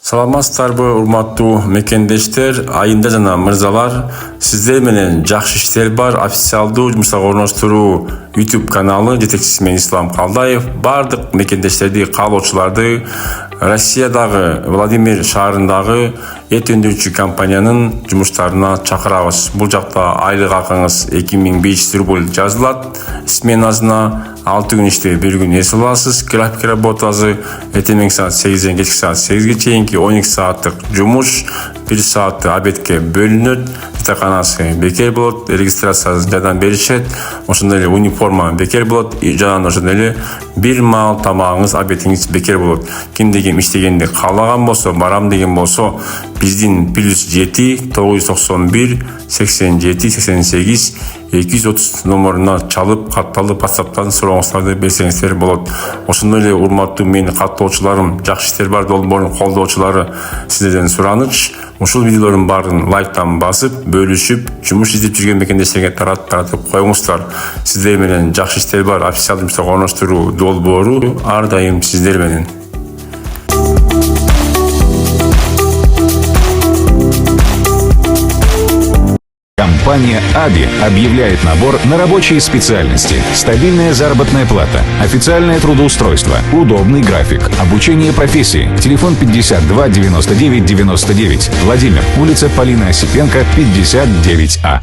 Саламатсыздарбы, урматтуу мекендештер, айында жана мырзалар, сиздер менен жакшы иштер бар официалдуу жумуштарга орноштуруу YouTube каналы жетекчиси мен Ислам Калдаев бардык мекендештерди, каалоочуларды Россиядагы Владимир шаарындагы эт өндүрүүчү компаниянын жумуштарына чакырабыз. Бул жакта айлык акыңыз 2500 рубль жазылат. Сменасына 6 күн иштеп, 1 күн эс аласыз. График работасы эртең саат 8ден кечки саат 8ге чейинки 12 сааттык жумуш, 1 саатты обедке бөлүнөт. Жатаканасы бекер болот, регистрациясын жадан беришет. Ошондой эле униформа бекер болот, жана ошондой эле бир маал тамагыңыз, обедиңиз бекер болот. Кимде ким иштегенди каалаган болсо, барам деген болсо, биздин +7 991 87 88 230 номуруна чалып, катталып, WhatsApp'тан сурооңуздарду берсеңиздер болот. Ошондой эле урматтуу менин каттоочуларым, жакшы иштер бар долбоорунун колдоочулары, сиздерден сураныч, ушул видеолордун баарын лайктан басып, бөлүшүп, жумуш издеп жүргөн мекендештерге таратып коюңуздар. Сиздер менен жакшы иштер бар официалдуу жумуштарга орноштуруу долбоору ар дайым сиздер менен. Компания «Аби» объявляет набор на рабочие специальности. Стабильная заработная плата, официальное трудоустройство, удобный график, обучение профессии. Телефон 52 99 99. Владимир, улица Полины Осипенко, 59А.